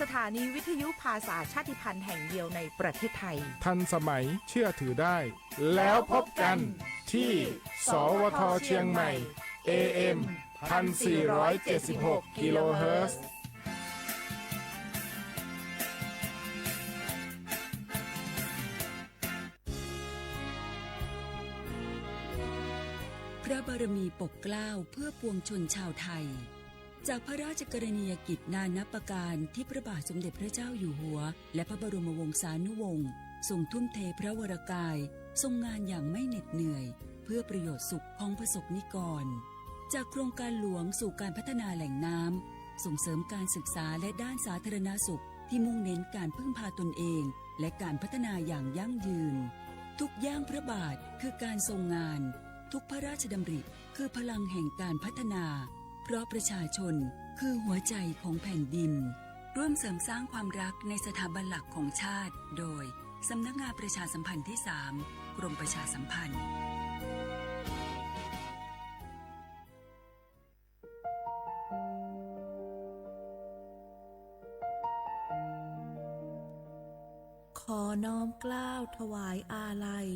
สถานีวิทยุภาษาชาติพันธุ์แห่งเดียวในประเทศไทยทันสมัยเชื่อถือได้แล้วพบกันที่สวทเชียงใหม่ AM 1476 กิโลเฮิรตซ์พระบารมีปกเกล้าเพื่อปวงชนชาวไทยจากพระราชกรณียกิจนานับประการที่พระบาทสมเด็จพระเจ้าอยู่หัวและพระบรมวงศานุวงศ์ทรงทุ่มเทพระวรกายทรงงานอย่างไม่เหน็ดเหนื่อยเพื่อประโยชน์สุขของประสบนิกรจากโครงการหลวงสู่การพัฒนาแหล่งน้ำส่งเสริมการศึกษาและด้านสาธารณสุขที่มุ่งเน้นการพึ่งพาตนเองและการพัฒนาอย่างยั่งยืนทุกย่างพระบาทคือการทรงงานทุกพระราชดำริคือพลังแห่งการพัฒนาเพราะประชาชนคือหัวใจของแผ่นดินร่วมเสริมสร้างความรักในสถาบันหลักของชาติโดยสำนักงานประชาสัมพันธ์ที่ 3 กรมประชาสัมพันธ์ขอน้อมเกล้าถวายอาลัย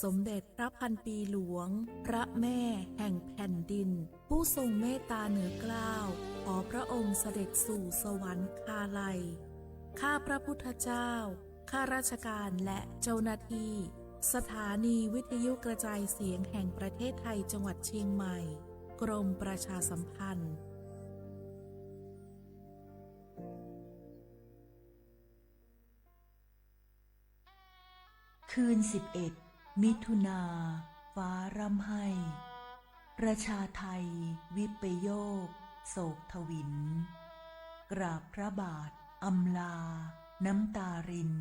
สมเด็จพระพันปีหลวงพระแม่แห่งแผ่นดินผู้ทรงเมตตาเหนือเกล้าขอพระองค์เสด็จสู่สวรรคาลัยข้าพระพุทธเจ้าข้าราชการและเจ้าหน้าที่สถานีวิทยุกระจายเสียงแห่งประเทศไทยจังหวัดเชียงใหม่กรมประชาสัมพันธ์คืน11 มิถุนาฟ้าร่ำไห้ประชาไทยวิปโยคโศกทวินกราบพระบาทอำลาน้ำตาริน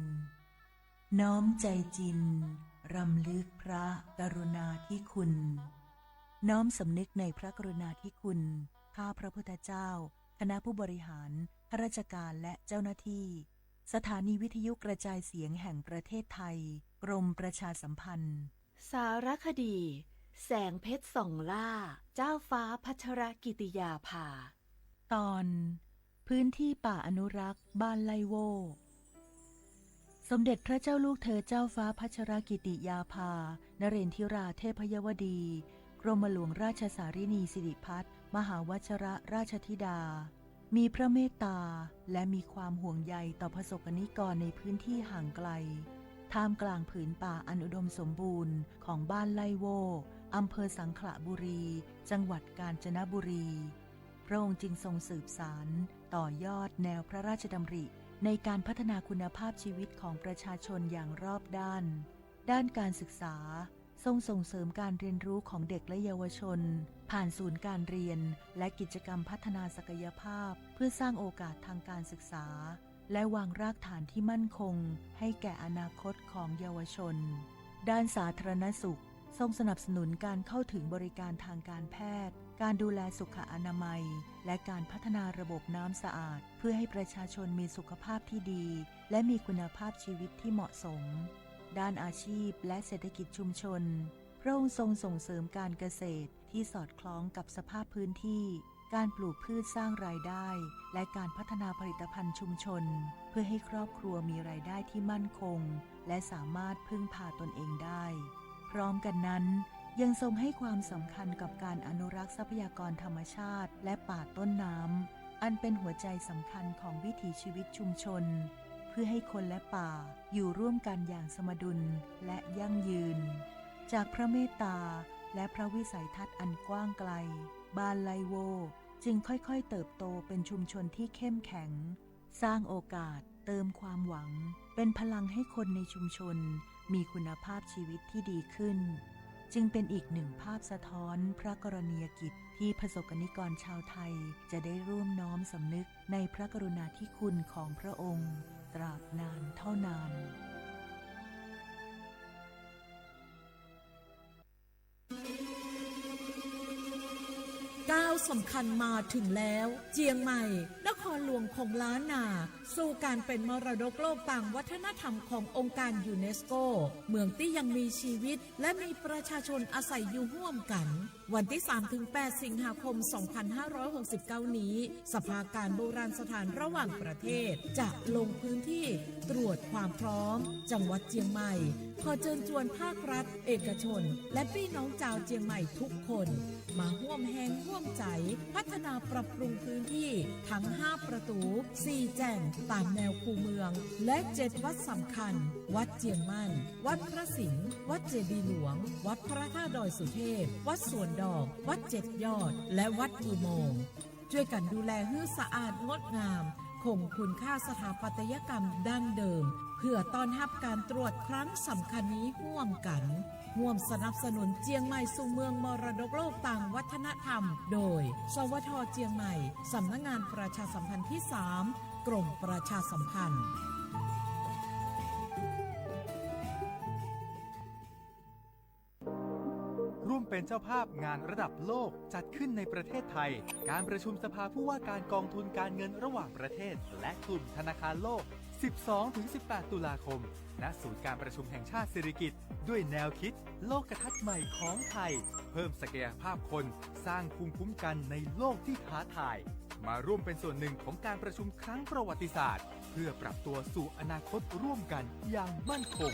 น้อมใจจินรำลึกพระกรุณาธิคุณน้อมสำนึกในพระกรุณาธิคุณข้าพระพุทธเจ้าคณะผู้บริหารข้าราชการและเจ้าหน้าที่สถานีวิทยุกระจายเสียงแห่งประเทศไทยกรมประชาสัมพันธ์สารคดีแสงเพชรส่องล่าเจ้าฟ้าพัชรกิติยาภาตอนพื้นที่ป่าอนุรักษ์บ้านไลโวสมเด็จพระเจ้าลูกเธอเจ้าฟ้าพัชรกิติยาภานเรนทิราเทพยวดีกรมหลวงราชสารินีสิริพัฒน์มหาวชรราชธิดามีพระเมตตาและมีความห่วงใยต่อประสบนิกรในพื้นที่ห่างไกลท่ามกลางผืนป่าอันอุดมสมบูรณ์ของบ้านไลโวอำเภอสังขละบุรีจังหวัดกาญจนบุรีพระองค์จึงทรงสืบสานต่อยอดแนวพระราชดำริในการพัฒนาคุณภาพชีวิตของประชาชนอย่างรอบด้านการศึกษาทรงส่งเสริมการเรียนรู้ของเด็กและเยาวชนผ่านศูนย์การเรียนและกิจกรรมพัฒนาศักยภาพเพื่อสร้างโอกาสทางการศึกษาและวางรากฐานที่มั่นคงให้แก่อนาคตของเยาวชนด้านสาธารณสุขทรงสนับสนุนการเข้าถึงบริการทางการแพทย์การดูแลสุขอนามัยและการพัฒนาระบบน้ำสะอาดเพื่อให้ประชาชนมีสุขภาพที่ดีและมีคุณภาพชีวิตที่เหมาะสมด้านอาชีพและเศรษฐกิจชุมชนพระองค์ทรงส่งเสริมการเกษตรที่สอดคล้องกับสภาพพื้นที่การปลูกพืชสร้างรายได้และการพัฒนาผลิตภัณฑ์ชุมชนเพื่อให้ครอบครัวมีรายได้ที่มั่นคงและสามารถพึ่งพาตนเองได้พร้อมกันนั้นยังทรงให้ความสำคัญกับการอนุรักษ์ทรัพยากรธรรมชาติและป่าต้นน้ำอันเป็นหัวใจสำคัญของวิถีชีวิตชุมชนเพื่อให้คนและป่าอยู่ร่วมกันอย่างสมดุลและยั่งยืนจากพระเมตตาและพระวิสัยทัศน์อันกว้างไกลบ้านไลโวจึงค่อยๆเติบโตเป็นชุมชนที่เข้มแข็งสร้างโอกาสเติมความหวังเป็นพลังให้คนในชุมชนมีคุณภาพชีวิตที่ดีขึ้นจึงเป็นอีกหนึ่งภาพสะท้อนพระกรณียกิจที่ประสบนิกรชาวไทยจะได้ร่วมน้อมสำนึกในพระกรุณาธิคุณของพระองค์ตราบนานเท่านานก้าวสำคัญมาถึงแล้วเจียงใหม่น ครหลวงของล้านนาสู่การเป็นมรดกโลกต่างวัฒนธรรมขององค์การยูเนสโกเมืองที่ยังมีชีวิตและมีประชาชนอาศัยอยู่ร่วมกันวันที่ 3-8 สิงหาคม 2569 นี้สภาการโบราณสถานระหว่างประเทศจะลงพื้นที่ตรวจความพร้อมจังหวัดเชียงใหม่ขอเชิญชวนภาครัฐเอกชนและพี่น้องชาวเชียงใหม่ทุกคนมาร่วมแรงร่วมใจพัฒนาปรับปรุงพื้นที่ทั้ง 5 ประตู 4 แจ่งตามแนวคูเมืองและ 7 วัดสำคัญวัดเจียงมั่นวัดพระสิงห์วัดเจดีย์หลวงวัดพระธาตุดอยสุเทพวัดสวนดอกวัด7 ยอดและวัดอุโมงค์ช่วยกันดูแลให้สะอาดงดงามคงคุณค่าสถาปัตยกรรมดั้งเดิมเพื่อต้อนรับการตรวจครั้งสำคัญนี้ร่วมกันร่วมสนับสนุนเจียงใหม่สู่เมืองมรดกโลกต่างวัฒนธรรมโดยสวท.เจียงใหม่สำนักงานประชาสัมพันธ์ที่ 3 กรมประชาสัมพันธ์ร่วมเป็นเจ้าภาพงานระดับโลกจัดขึ้นในประเทศไทยการประชุมสภาผู้ว่าการกองทุนการเงินระหว่างประเทศและกลุ่มธนาคารโลก 12-18 ตุลาคม ณ ศูนย์การประชุมแห่งชาติสิริกิติ์ด้วยแนวคิดโลกทัศน์ใหม่ของไทยเพิ่มศักยภาพคนสร้างภูมิคุ้มกันในโลกที่ท้าทายมาร่วมเป็นส่วนหนึ่งของการประชุมครั้งประวัติศาสตร์เพื่อปรับตัวสู่อนาคตร่วมกันอย่างมั่นคง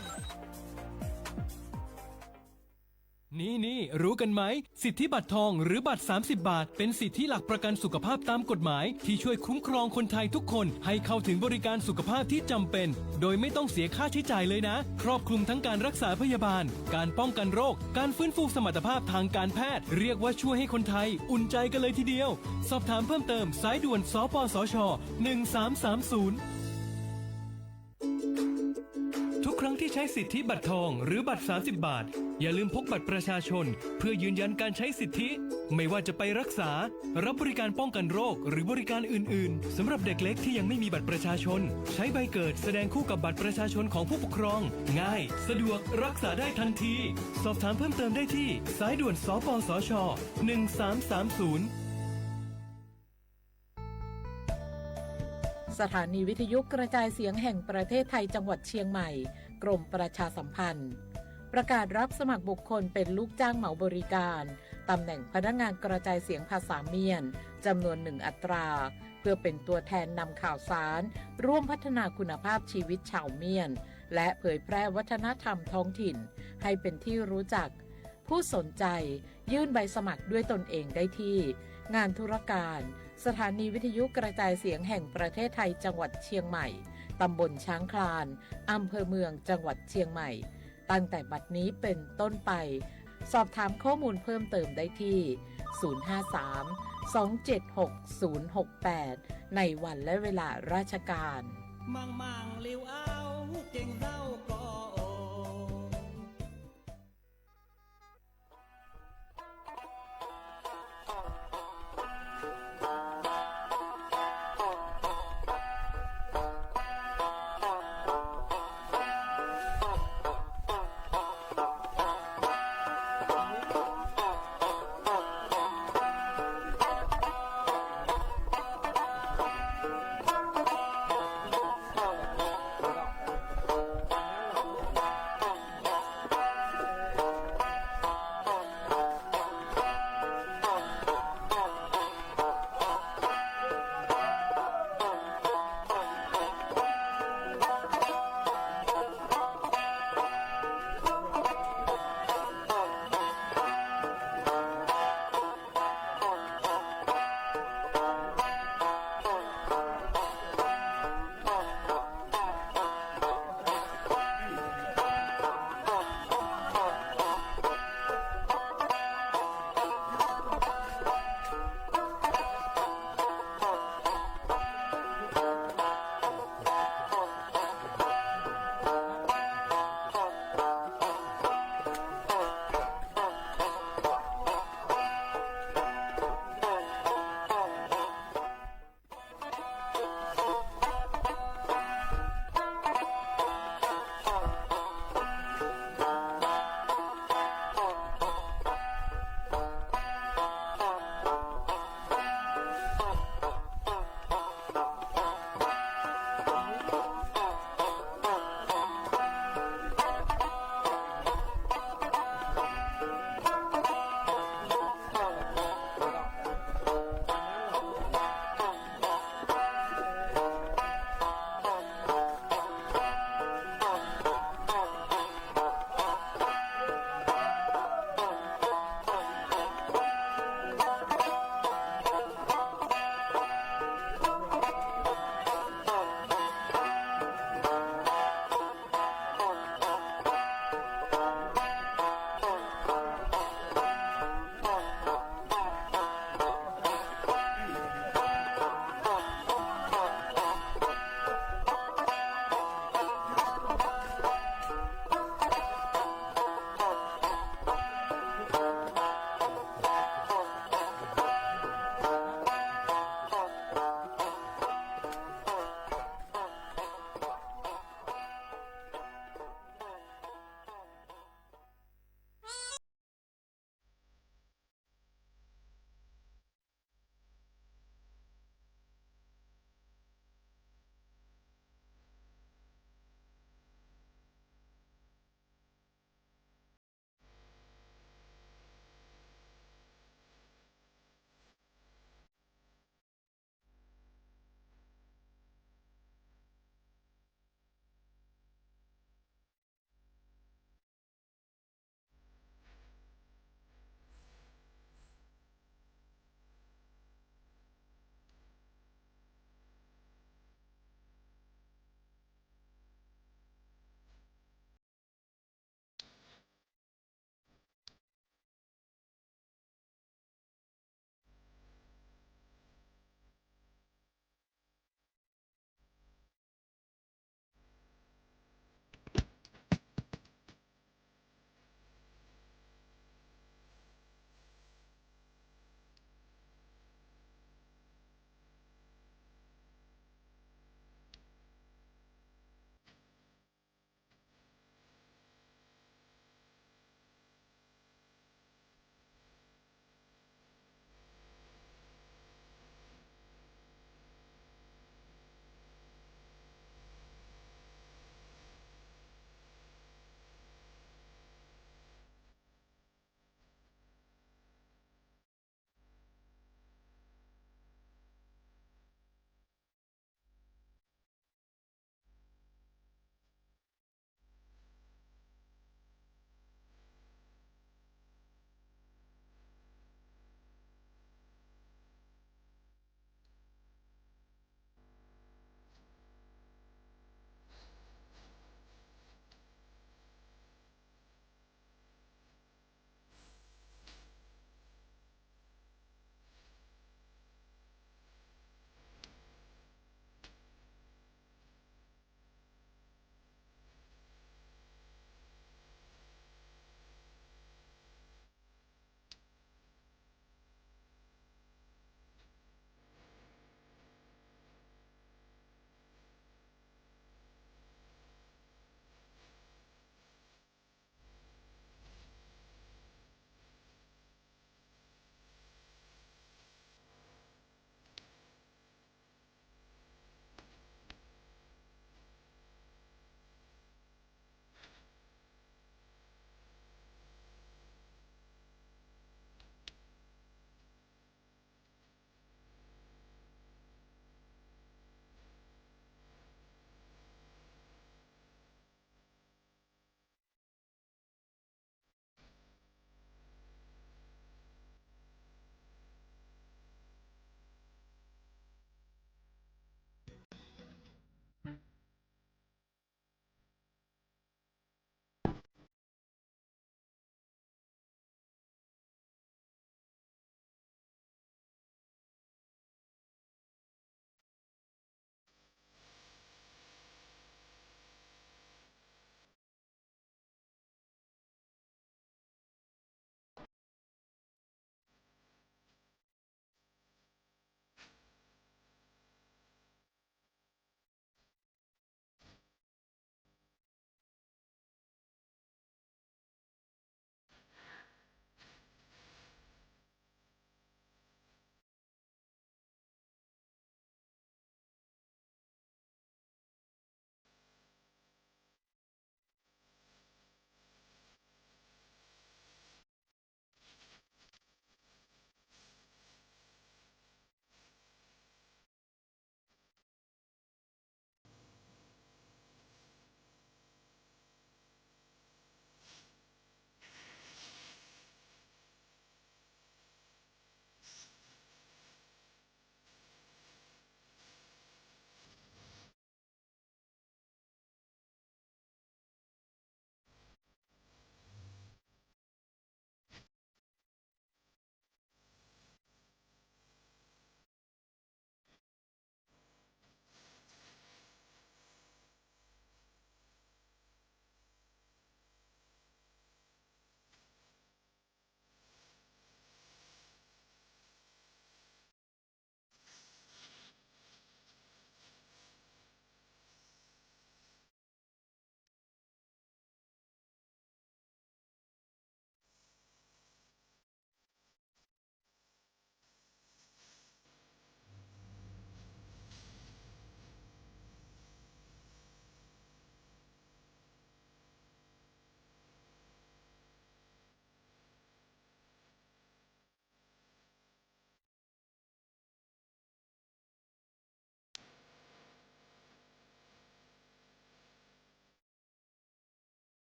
นี่รู้กันไหมสิทธิบัตรทองหรือบัตร30 บาทเป็นสิทธิหลักประกันสุขภาพตามกฎหมายที่ช่วยคุ้มครองคนไทยทุกคนให้เข้าถึงบริการสุขภาพที่จำเป็นโดยไม่ต้องเสียค่าใช้จ่ายเลยนะครอบคลุมทั้งการรักษาพยาบาลการป้องกันโรคการฟื้นฟูสมรรถภาพทางการแพทย์เรียกว่าช่วยให้คนไทยอุ่นใจกันเลยทีเดียวสอบถามเพิ่มเติมสายด่วนสปสช1330ทุกครั้งที่ใช้สิทธิบัตรทองหรือบัตร30 บาทอย่าลืมพกบัตรประชาชนเพื่อยืนยันการใช้สิทธิไม่ว่าจะไปรักษารับบริการป้องกันโรคหรือบริการอื่นๆสำหรับเด็กเล็กที่ยังไม่มีบัตรประชาชนใช้ใบเกิดแสดงคู่กับบัตรประชาชนของผู้ปกครองง่ายสะดวกรักษาได้ทันทีสอบถามเพิ่มเติมได้ที่สายด่วนสปสช1330สถานีวิทยุกระจายเสียงแห่งประเทศไทยจังหวัดเชียงใหม่กรมประชาสัมพันธ์ประกาศรับสมัครบุคคลเป็นลูกจ้างเหมาบริการตำแหน่งพนักงานกระจายเสียงภาษาเมียนจำนวน1 อัตราเพื่อเป็นตัวแทนนำข่าวสารร่วมพัฒนาคุณภาพชีวิตชาวเมียนและเผยแพร่วัฒนธรรมท้องถิ่นให้เป็นที่รู้จักผู้สนใจยื่นใบสมัครด้วยตนเองได้ที่งานธุรการสถานีวิทยุกระจายเสียงแห่งประเทศไทยจังหวัดเชียงใหม่ตำบลช้างคลานอำเภอเมืองจังหวัดเชียงใหม่ตั้งแต่บัดนี้เป็นต้นไปสอบถามข้อมูลเพิ่มเติมได้ที่053-276-068ในวันและเวลาราชการมังลิวเอาเก่งเศร้าก็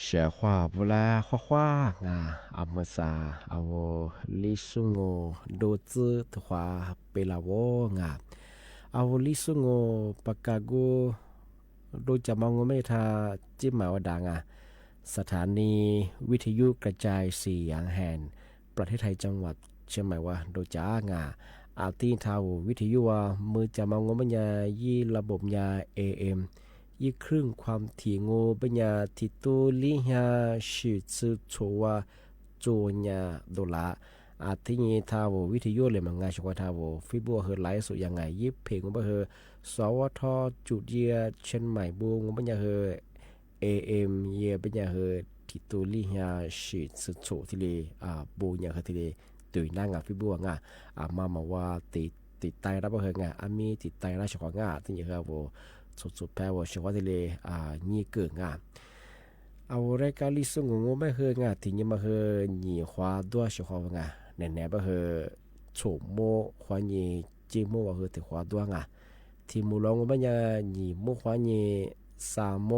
เสียขวาบุลาขวางาอาเมซาเอาลิซุงโงโดซึทขวาเปลาโวงาเอาลิซุงโงปากาโกโดจะมองไม่ทาจิมมาวดางาสถานีวิทยุกระจายเสียงแห่งประเทศไทยจังหวัดเชียงใหม่ว่าโดจ้างาอาตีทาววิทยุว่ามือจะมองไม่ยายี่ระบบยา AMยี่ครึ่งความถี่งูปัญญาทิตุลิฮาชิซึโชวาโจญาโดลาอาทินีทาววิทยุเลยมังงาชวทาวฟิบัวเฮอไลสุยังไงยิบเพลงบ่เฮอสวทจุดเยียเชียงใหม่บูงปัญญาเฮอ AM เยียปัญญาเฮอทิตุลิฮาชิซึโชที่เลบูญาเฮอที่เลตุยนางาฟิบัวงามาว่าติดไตรับบ่เฮงามีติดไตราชกงาที่เฮอบ่สุดๆแปลว่าชวาทะเลนี่เกิดงาเอารายการลิซุงงไม่เฮงาที่นี่มาเฮนี่ขวาด้วยชวางาแน่ๆบ่เฮโฉมโมขวานี่จิโมว่าเฮที่ขวาด้วยงาที่มูลงบ่ยานี่โมขวานี่สามโม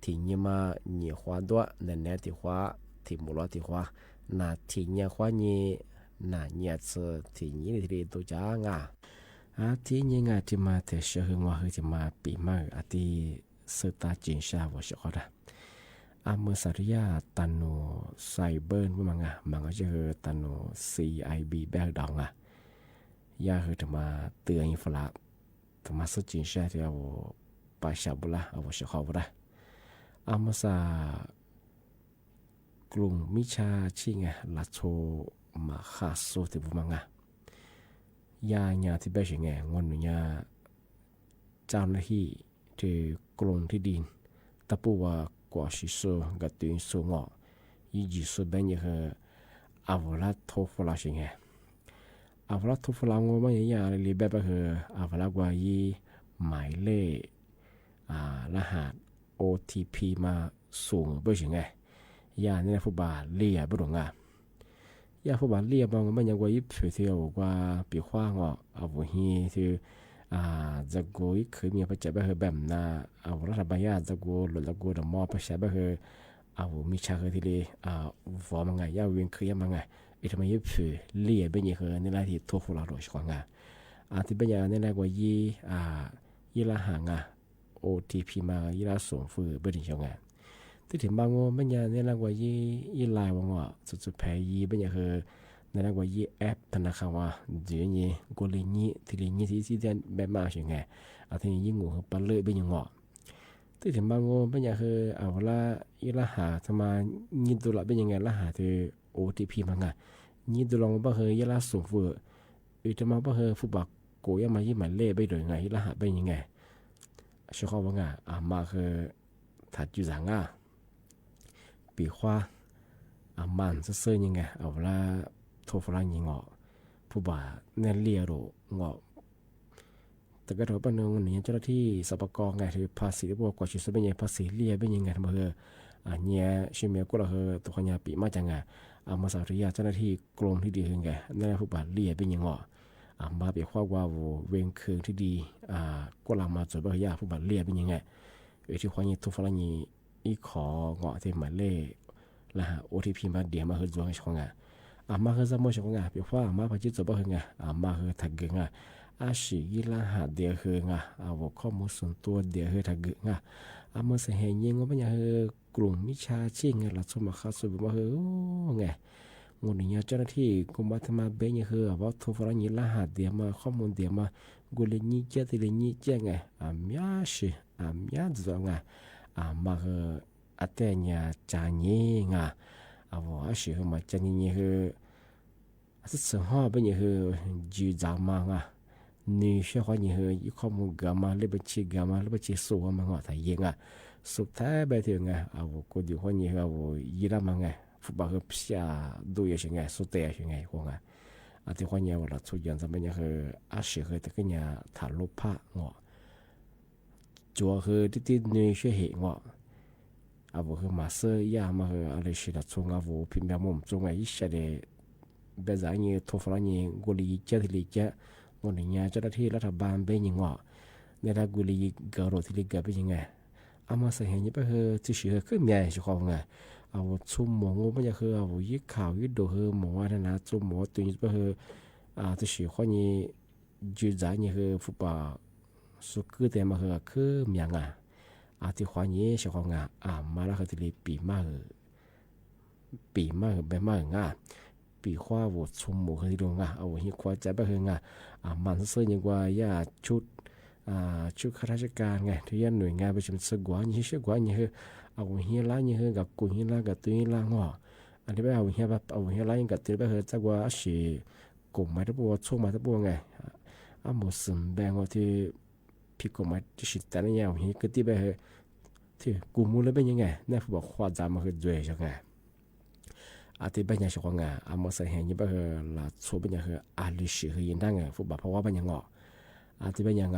ที่นี่มานี่ขวาด้วยแน่ๆที่ขวาที่มูลที่ขวานาที่นี่ขวานี่นาเนี่ยที่นี่ที่ตัวจ้างาที่ยังไงที่มาแต่เชื่อว่าเฮจะมาปีมาที่สตาจินชาว่าชอบนะเมื่อสัตยาตันโนไซเบอร์มันก็จะเฮตันโน CIB แบกดองยาเฮจะมาเตือนอินฟลาจะมาสจินชาที่เอาไปชาบุละเอาชอบนะเมื่อสากลุ่มมิชาชิงลัดโชมาคาโซที่บุมังยาญาที่เบชงงอนญาเจ้าหน้าที่ที่กลุ่มที่ดินตะปูว่ากว่าชิโซกับตุนโซงอยี่จิโซเบนยาอาวลาโทฟลาชิงอาวลาโทฟลางมันยาลีแบบเฮอาวลากว่ายี่หมายเลขรหัส OTP มาส่งเบชงยาเนี่ยผู้บาเลียบุรงยาผู้บาเลียบางมันยังว่ายิบเสียวกว่าปีขว้างเอาหัวฮีที่จะกูอีเคยมีประจับไปเฮแบบน่ะเอารัฐบาลจะกูหรือจะกูดมอประจับไปเฮเอามีชาเฮที่เลยฟอร์มังไงยาเวียนเคยมังไงไอ้ทำไมยิบเลียเป็นยังเฮในรายที่ทั่วฟุลาโดชกว่างที่เป็นอย่างในรายกว่ายี่ละหางOTP มายี่ละส่งฟื้นเป็นยังไงที่ถึงบางว่าเป็นอย่างในรายกว่ายี่ลายว่างสุดๆแพ้ยี่เป็นอย่างเฮในรายกว่ายี่แอปธนาคารว่าเดี๋ยวนี้กูเลยยี่ที่เลยยี่ที่เดินแบบมาใช่ไงที่ยี่งูปันเลยเป็นยังที่ถึงบางว่าเป็นอย่างเฮเอาละยี่ละหาทำไมยี่ตัวละเป็นยังไงละหาที่ OTP มาไงยี่ตัวลองว่าเฮยี่ละส่งฟื้นจะมาว่าเฮฟุตบอลโกยมายี่หมายเล่ไปโดยไงละหาเป็นยังไงชอบว่าไงมาเฮถัดอยู่สังปีขว้ามันเสื้อยังไงเอาละโทรฝรั่งยิงผู้บ่าเนเลียโรงแต่ก็ถือเป็นหนึ่งนี่เจ้าหน้าที่สปกไงถือภาษีบวกกว่าชิสเป็นยังภาษีเลียเป็นยังไงทำไมเนี่ยชิมเมียก็เราตัวขยะปีมาจังไงมาสาริยาเจ้าหน้าที่กรมที่ดียังไงนั่นผู้บ่าเลียเป็นยังมาเปียกว่าเวงคืนที่ดีก็ลามาจดบ่อยาผู้บ่าเลียเป็นยังไงที่ขวานี่โทรฝรั่งนี่อีของที่หมายเลขละOTP มาเดี๋ยวมาเฮจวงช่องมาเฮจะมั่วช่องเปียกว่ามาพอจิตจบบ่เฮมาเฮทักเกงชียี่ละหาเดียวเฮข้อมูลส่วนตัวเดียวเฮทักเกงเมื่อเสียงยิงว่าเป็นยังเฮกลุ่มมิชาชิงละสมัครเข้าสู่มาเฮไงงูนี่เจ้าหน้าที่กุมารธรรมเบยเฮว่าทุกฝรั่งยี่ละหาเดียวมาข้อมูลเดียวมากุลีนี่เจ้าที่เลยนี่เจ้าไงมีอาชีมีอาจจะไงมาเฮอาเตเนี่ยจานี่ไงอาชีพมาจานี่เฮอาศัยสังหารเป็นยังเฮจีจามังนี่เชื่อว่านี่เฮยี่ข้อมูลกามาเล็บชีกามาเล็บชีสูงมังแต่ยังสุดท้ายไปถึงก็ดีว่านี่เฮยี่ละมังฟุตบอลเพียดูยังไงสุดท้ายยังไงพวกที่ว่านี่ว่าเราทุกอย่างจะเป็นยังเฮอาชีพเฮแต่ก็เนี่ยถาลุพะจัวเฮที่นี่เชื่อเหเฮมาเสียมาเฮอะไรสิละชงพิมพ์มุมจงไอ้เสด็จเบจานี่ทุกฝรั่งนี่กุลีเจ้าที่ลีเจ้าวันนี้เจ้าหน้าที่รัฐบาลเป็นยังในระกุลีกรอที่ลีกเป็นยังไง阿么是现你不是就是个面是好啊，啊我出门我不要去啊我一考一度去门啊那做门对你不是啊就是欢你就在你去福巴所个的嘛去去面啊啊ที่欢你是好啊啊มาแล้วคือที่ปีมาแบบมาอ่ะปีขวา我出门去ตรงอ่ะเอาหิควาจะไปคืออ่ะมันเสื้อยังว่าย่าชุดชุดข้าราชการไงที่ยันหน่วยงานประชุมสกว่านี่เชื่อกว่านี่คือเอาเฮียล้านนี่คือกับกุยล้านกับตุยล้านหัวอันนี้ไปเอาเฮียล้านกับตุยไปคือจักว่าสิกลุ่มมาทั้งปวงช่วงมาทั้งปวงไงหมดสินแบ่งว่าที่พี่กลุ่มมาที่สิแต่ละอย่างเฮียก็ที่ไปคือที่กลุ่มมูลแล้วเป็นยังไงนี่ผู้บอกว่าจะมาคือด้วยใช่ไหมที่เป็นยังไงช่วงอ่ะมาใส่เฮียนี่ไปคือละช่วงเป็นยังคือลิชิคือยินได้ไงผู้บอกเพราะว่าเป็นยังไงที่เป็นยังไง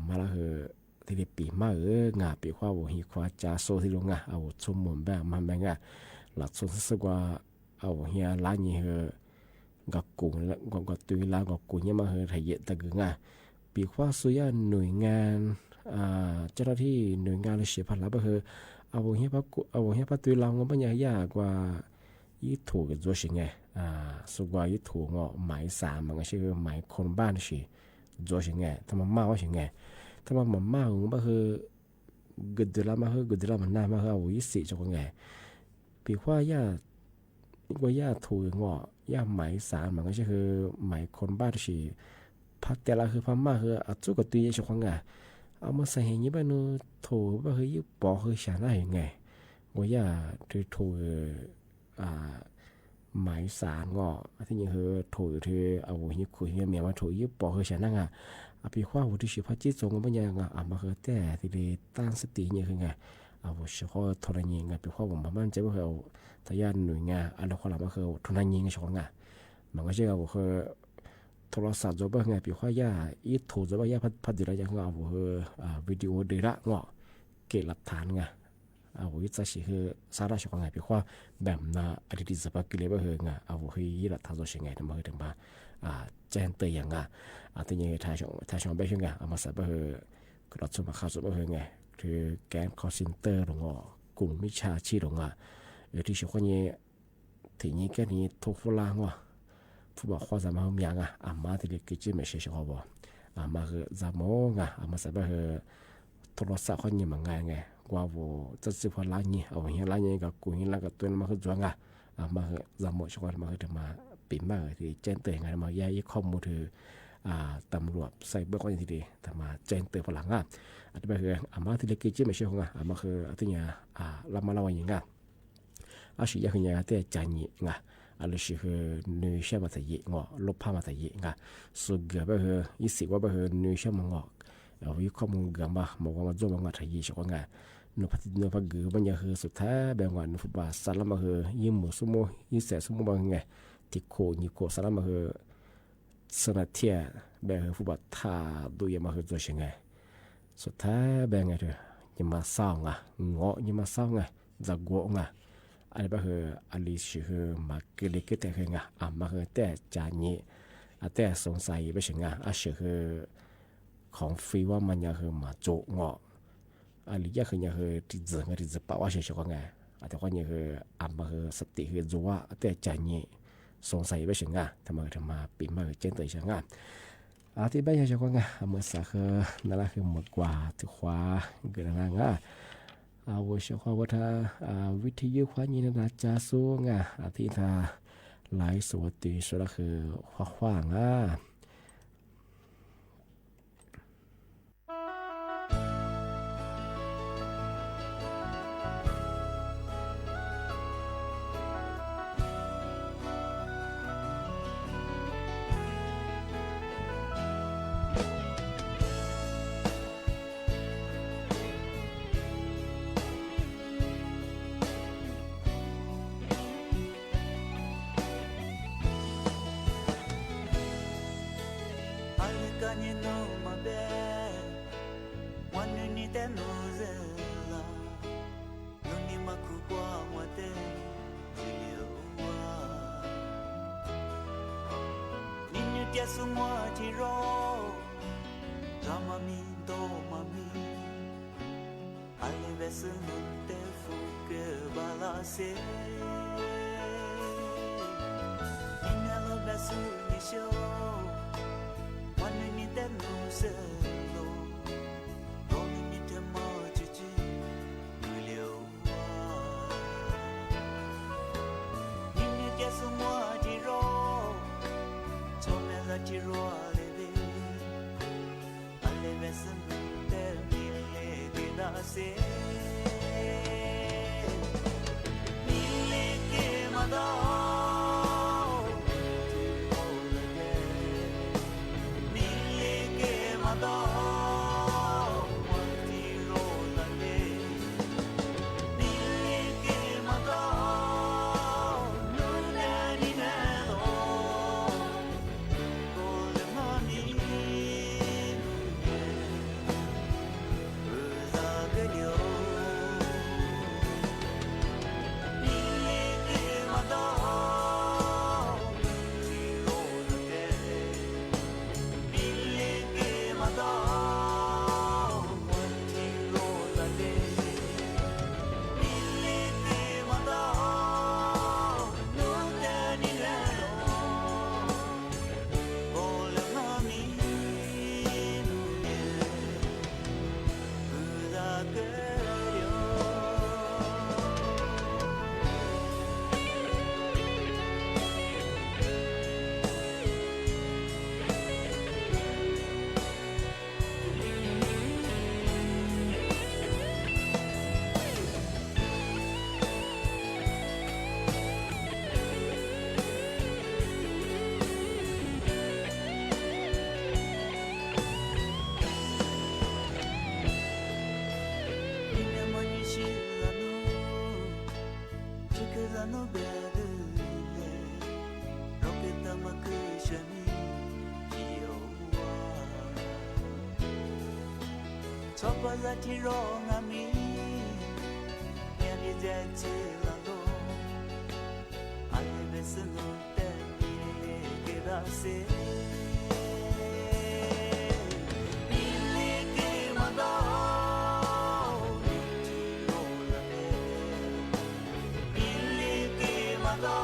มาแล้วคือที่ปีมางาปีว่าวันนี้ว่าจะโซ่ที่ลงเอาชุ่มหมุนแบบมันแบบหลักส่วนสึกว่าเอาเฮียล้านนี่คือกับกูแล้วก็ตุยล้านกับกูเนี่ยมาคือไทยเยอะแต่กึ่งปีว่าสุยาหน่วยงานเจ้าหน้าที่หน่วยงานเลยเสียพันแล้วก็คือเอาเฮียพักตุยล้านก็เป็นยังยากกว่ายี่ถูกกับตัวสิ่งไงสุกว่ายี่ถูกหมายสามมันก็ชื่อหมายคนบ้านสิ做些哎，他们骂我些哎，他们骂我们去，个得了嘛去，个得了嘛那嘛去，我一时就个哎，比话我图我买啥嘛，个是去买คนบ้าน是，拍แต่ละคือพม่าคือ做个对些个哎，么生意你不能图不去一包去想那些哎，我去图买啥ที่นี่คือถูกที่เอาหิคุยเมียมาถูกยี่ปอคือฉันนั่งปีว่าวุฒิชิพจิตทรงมันยังมาคือแต่ที่ตั้งสติเนี่ยคือไงวุฒิเขาทนยิงปีว่าผมมั่นใจว่าเขาทายาทหน่วยงานอะไรคนละมันคือทนยิงชงมันก็ใช่ว่าคือโทรศัพท์จะเป็นไงปีว่าย่าอีถูกจะว่าย่าพัดดีแล้วยังว่าคือวิดีโอดีละเก็บหลักฐานไง我一直是去啥啦情况下，比如话แบบ那ที่สปากิเลบะเฮง我去伊拉他做สิ่งไงทำไมถึงมาแจ้งเตือนที่ยังทายช่องไปเฮงมาสับะเฮกระตุ้นมาข่าวสับะเฮงคือแก๊งคอลเซ็นเตอร์ลงกลุ่มมิจฉาชีพลงที่ช่วงนี้ที่นี่แค่นี้ทุกฝรั่งผู้บอกว่าจะมาหยังมาที่เด็กกิจไม่ใช่ช่วงบ่มาคือจะมองมาสับะเฮโทรศัพท์คนนี้มันไงว่าจะซื้อพอล้านนี่เอาเฮียล้านนี่กับกูเฮียล้านกับตัวนั้นมาคือจวงมาคือจำหมดช่วงมาคือจะมาปิดมาที่แจ้งเตือนไงมาแย่ข้อมูลคือตำรวจใส่เบื้องต้นทีเดียวแต่มาแจ้งเตือนพลังอันนี้คือมาที่เล็กจิ๋มไม่ใช่ของมาคือที่เนี่ยเรามาเล่าอย่างงี้สิ่งอย่างนี้ที่ใจนี่อันนี้คือเนื้อเชื่อมาแต่ยี่ลบภาพมาแต่ยี่สุดก็คือยี่สิบว่าคือเนื้อเชื่อมันเอาวิเคราะห์มึงกันบ้างมองว่าจบมันไทยยี่สิบกว่านุพัฒน์พักกือมันยังคือสุดท้ายแบ่งวันฟุตบอลสารมาคือยี่หมู่สมุยี่เสสมุบางไงที่โคนี่โคสารมาคือสนัดเทียแบ่งฟุตบอลท่าดูยังมาคือตัวเชงไงสุดท้ายแบ่งไงเถอะยังมาสร้างยังมาสร้างจะกวงอันนี้คืออันนี้คือมาเกลิกแต่คือมาคือแต่จานนี้แต่สงสัยไม่ใช่คือของฟรีว่ามันยังคือมาโจอันนี้ยังคือที่จะป่าวว่าเฉยๆก็ไงแต่ว่ายังคือมาคือสติคือจัวแต่ใจนี้สงสัยไม่ใช่ทำไมถึงมาปีมาเจนตัวใช่ที่บ้านเฉยๆก็ไงเมื่อสักนั่นแหละคือหมดกว่าที่ขวาเกิดอะไรว่าเชื่อว่าถ้าวิทยุขวานี้นะจะสู้ที่ถ้าหลายสวัสดีสุดก็คือขวางSemua tiro Ramami do mami Ale すのって吹けばらせみんなのベスにしようวันนี้มีแต่หนูเสือโลตรงนี้มีแต่หมอจีจีมือเลี้ยวว่านี่นี่แกสมัวที่รอชมแม่ละที่รอเลยเว้ยอะไรแบบสนุกแต่มีเล่ดีน่าเสียมีเล่เกี่ยมาดอชอบว่าที่รองามีแค่ที่จะเจอละโลอะไรแบบสนุกแต่มีเล่เกราเซ่มีเล่เกมาดอที่โลละเล่มีเล่เกมาดอ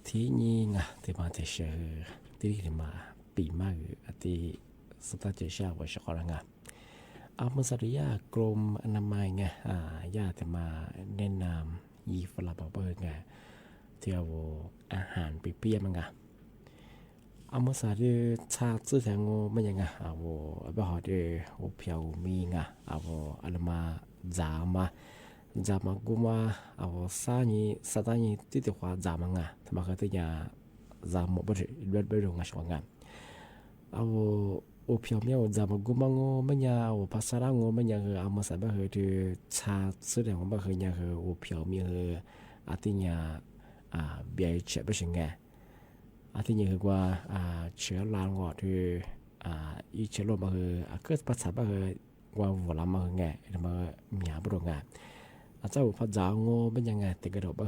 ทีนี้ไงที่มาจะเชื่อที่มาปีมากที่สุดท้ายจะเชื่อว่าชอบอะไรไงเมื่อสัตยากรมอนามัยไงญาติมาแนะนำยีฝรั่งบอกไงที่เอาอาหารไปเปรี้ยมั้งไงเมื่อสัตย์ชาติแทงโง่ไม่ยังไงแบบhọ điเพียวมีไงอันมาจามากูมาสถานีที่ที่ว่าจามังอ่ะทำไมเขาถึงจามบ่ได้เรื่องงานช่วงงานเพียวมีจามากูมังไม่ยังภาษาละงไม่ยังมาสับเหตุชาสื่อแดงว่าเหตุยังเพียวมีอาทิตย์เบียร์เชื่อไม่ใช่ไงอาทิตย์ว่าเชื่อลางว่าที่อีเชื่อลมมาเกิดภาษาว่าว่าวัวลามาไงทำไมมีหาบริงานเจ้าพระเจ้าโง่เป็นยังไงแต่กระโดดบ่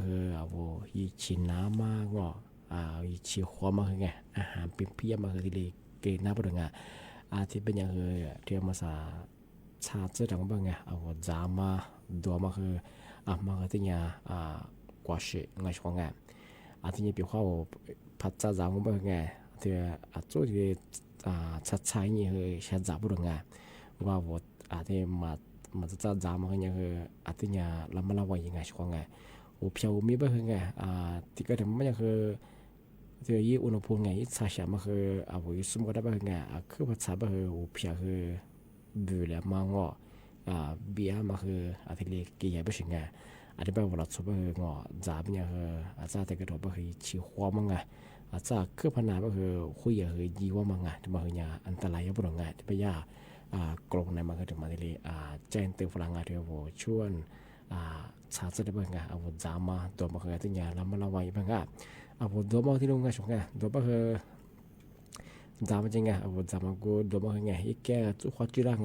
อีชินน้ำมางอีชิวความมาไงอาหารเป็นเพี้ยมาที่เลยเกณฑ์น้ำบริงานที่เป็นยังเที่ยวมาชาติดังบ้างไงจามาดัวมามาที่เนี่ยกว่าสิไงช่วงงานที่นี่เป็นข้าวพระเจ้าจังบ้างไงที่จุดที่ชัดใช้นี่ใช้จับบริงานว่าที่มาจะจามกันยังอาทิตย์เนี่ยเรามาเล่าว่ายังไงช่วงไงเพียวมีบ้างไงที่ก็ทำมันยังที่ยี่อุณหภูมิไงยี่ชาเสียมายี่สมก็ได้บ้างไงคือภาษาบ้างเพียวดูแลมางเบียมาอาทิตย์เล็กกี่ยังไม่ใช่ไงอาทิตย์บ้างเราชอบบ้างจามเนี่ยอาจารย์แต่ก็ถูกบ้างชิวหัวมั้งไงอาจารย์คือพนันบ้างคุยยี่ว่ามั้งไงที่บ้างเนี่ยอันตรายยังบ่ไงที่ไปย่ากรงในมันก็ถึงมาที่แจ้งเตือนฝรั่งงานที่ว่าชวนชาติได้บ้างไงจามาตัวมันคือที่เนี่ยเรามาเล่าไว้บ้างไงตัวมันที่นู่นไงช่วงไงตัวมันคือจามาจริงไงจามากูตัวมันคือไงอีกแก่ทุกข้อจีรัง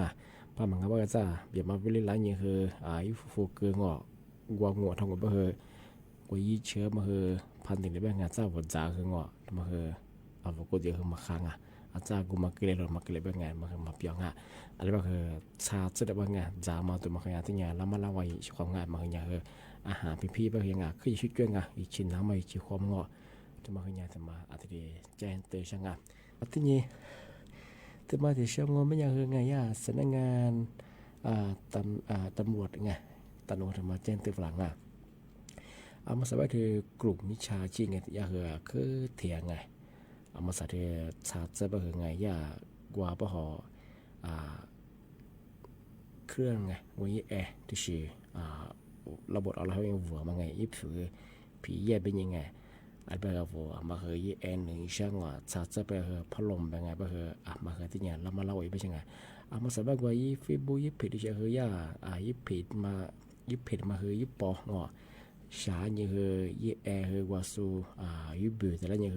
พามันก็ว่าจะเบียมาวิลิไลนี่คืออีฟูเกงกวางทองก็คือกูยี่เชื้อมาคือพันธุ์ที่บ้างไงจะว่าจาคือมาคือกูเดียวคือมาค้างอาจารย์กูมาเกลี่ยมาเกลี่ยเป็นไงมาเปียงอะไรแบบคือชาติได้บ้างไงจามาตัวมาขยันที่ไงแล้วมาเล่าไว้ความงานมาขยันอาหารพี่ๆบ้างยังไงคือชุดด้วยไงอีชิ้นน้ำมาอีชิ้นความงอจะมาขยันจะมาอาทิตย์แจ้งเตือนช่างอาทิตย์นี้จะมาที่ช่างงอไม่ยังคือไงสำนักงานตำรวจไงตำรวจมาแจ้งเตือนฝรั่งมาสบายคือกลุ่มมิชาชีไงที่คือเถียงไงมาสัตย์ชาติจะเป็นไงกว่าพอเครื่องไงวันนี้ที่ชื่อระบบอะไรอย่างวัวมาไงยี่ผีแย่เป็นยังไงอันเป็นวัวมายี่หนึ่งช่างชาติจะเป็นพัดลมเป็นไงเป็นมาที่เนี่ยเรามาเล่าอีกเป็นยังไงมาสัตย์ว่ายี่ฟีบุยี่ผิดที่จะยี่ผิดมายี่ปอชาเนี่ยยี่ว่าสู้ยี่เบื่อแต่ละเนี่ย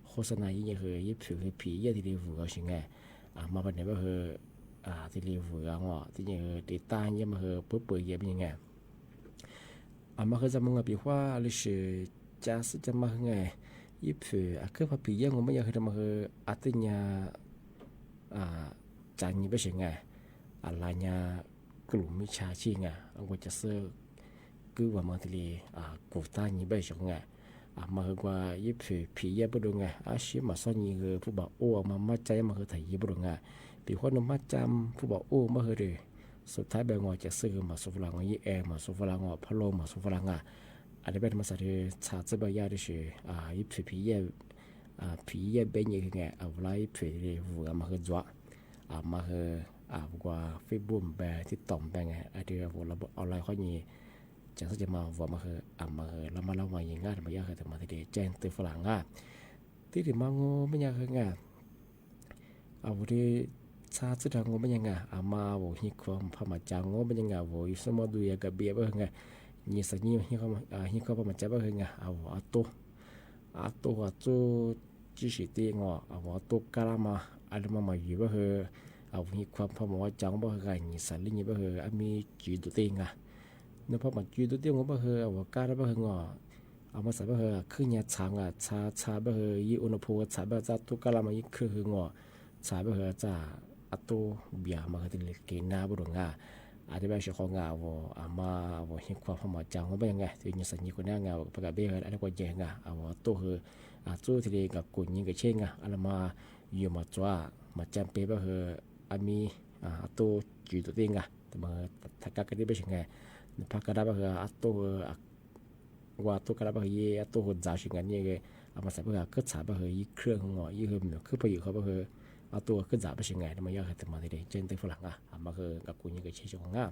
โฆษณาอย่างเงี้ยยี่ผียี่ที่เรียกวัวใช่ไงมาเป็นแบบที่เรียกวัวที่เนี่ยติดตั้งยี่มาปุ๊บเปิดยี่เป็นยังไงมาจะมึงแบบว่าลิชจะสุดจะมาไงยี่คือพอผียี่งงไม่อยากให้มาอาทิตย์เนี่ยจานยี่เป็นยังไงอะไรเนี่ยกลุ่มมิชาชีไงว่าจะซื้อคือว่ามาที่เรียกกูตั้งยี่เป็นยังไงมาคือว่ายี่ผียี่บุรุษไงชิมาซ้อนยี่คือผู้บ่าวโอ้มาใจมาคือถ่ายยี่บุรุษไงปีคนนึงมาจำผู้บ่าวโอ้มาคือเลยสุดท้ายแบบงอจะซื้อมาสุฟลังยี่มาสุฟลังพัดลมมาสุฟลังอันนี้เป็นมาสัตย์ชาติบายาดิฉันยี่ผียี่เป็นยี่ไงไล่ผีเลยวัวมาคือจ้ามาคือว่าฟิบุ่มแบบที่ต่อมแบบไงเดี๋ยววัวเราเอาอะไรข้อนี้จะจะมาว่ามาคือแล้วมาเล่ามาอย่างง่ายมาอยากให้ถึงมาที่เดแจ้งตัวฝรั่งที่ถึงมาโง่ไม่อยากคือไงที่ชาติทางโง่ไม่ยังไงมาว่าฮิความพม่าจางโง่ไม่ยังไงว่าสมมติดูอย่างกับเบียร์ไงยี่สัญญาฮิความพม่าจางไงตัวจีสิตีงตัวกลามาอะไรมาอยู่ว่าคือฮิความพม่าจางว่าไงยี่สัญญาว่าคือมีจีตัวตีงเนื้อพอมันจุดตัวเดียวก็บ่ว่าการบ่มาใส่บ่คือเนี่ยชาบ่ยี่อุณหภูมิชาบ่จะตุกะละมาอีกคือชาบ่จะอัตโตเบียมาที่เกณฑ์หน้าบ่ดง อาจจะแบบชของงาวอามาว่าเห็นความพอมาจังว่าเป็นยังไงถึงจะสัญญาคนหน้างาวประกาศเบี้ยอะไรก็แย่งอ่ะว่าตัวคือจู่ที่เรียกับกุญยิงกับเช่งอะไรมาอยู่มาจ้ามาจำเป็นว่าคือมีตัวจีตัวเองแต่มาถ้าการกันได้เป็นยังไงพักกันได้ว่าคือตัวว่าตัวกันได้ว่าคือตัวหุ่นจ่าชิงกันยังไงมาใส่ว่าก็สาว่าคือเครื่องของยี่ห้อมันคือประโยชน์เขาว่าคือตัวขึ้นจ่าเป็นยังไงมันยากแต่มาที่เดียเจนเตฝรั่งมาคือกับกุญยิงกับเช่งของงา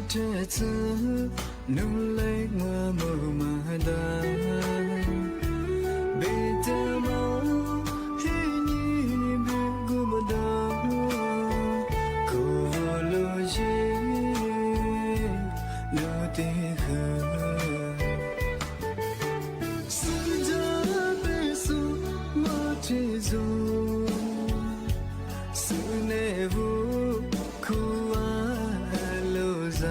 这次努来我冇马达，没得嘛，天你没过马达，可路线路的河，是这的路我的路，是那路苦啊路上。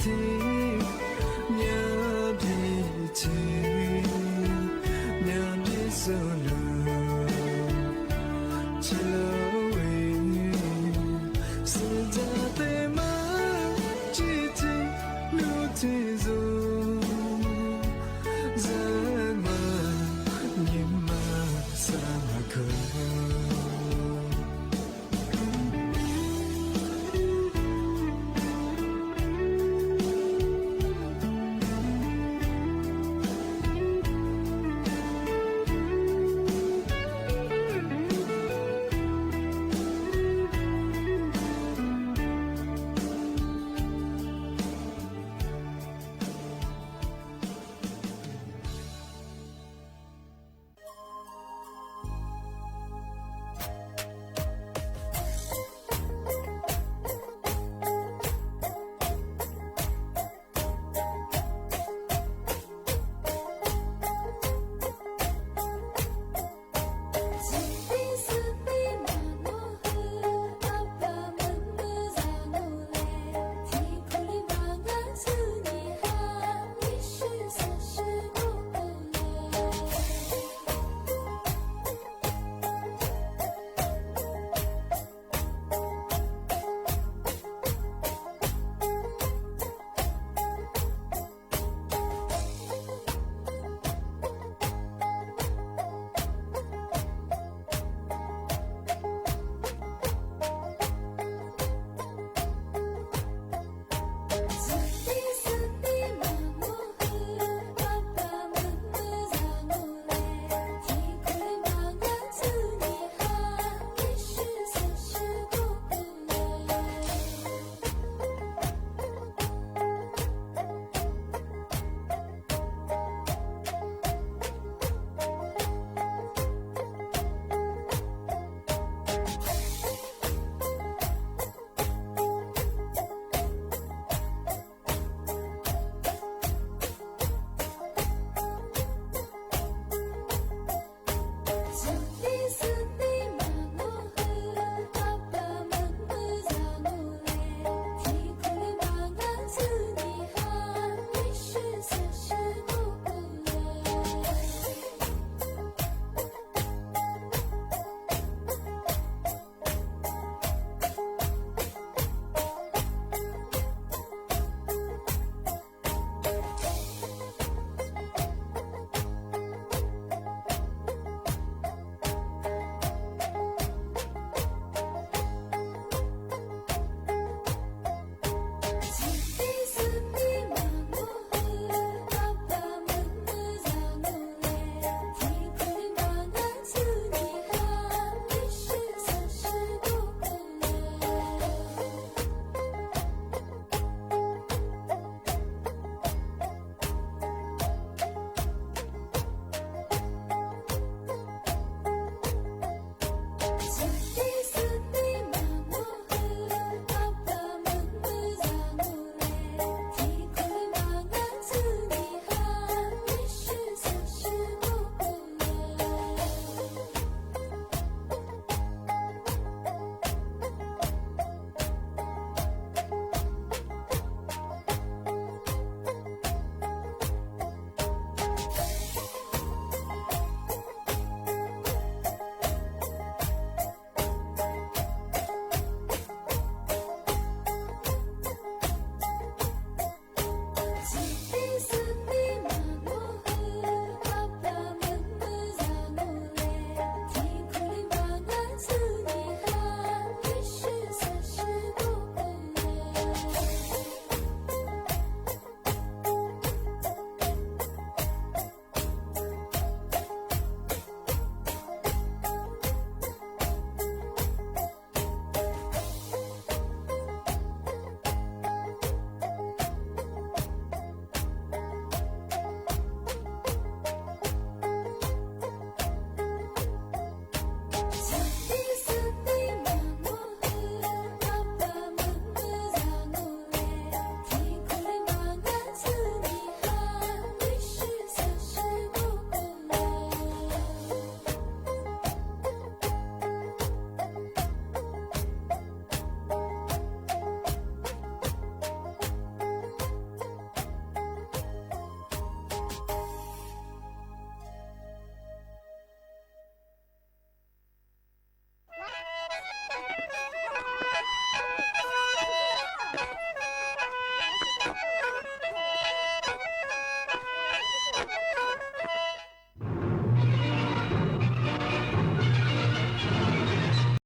天。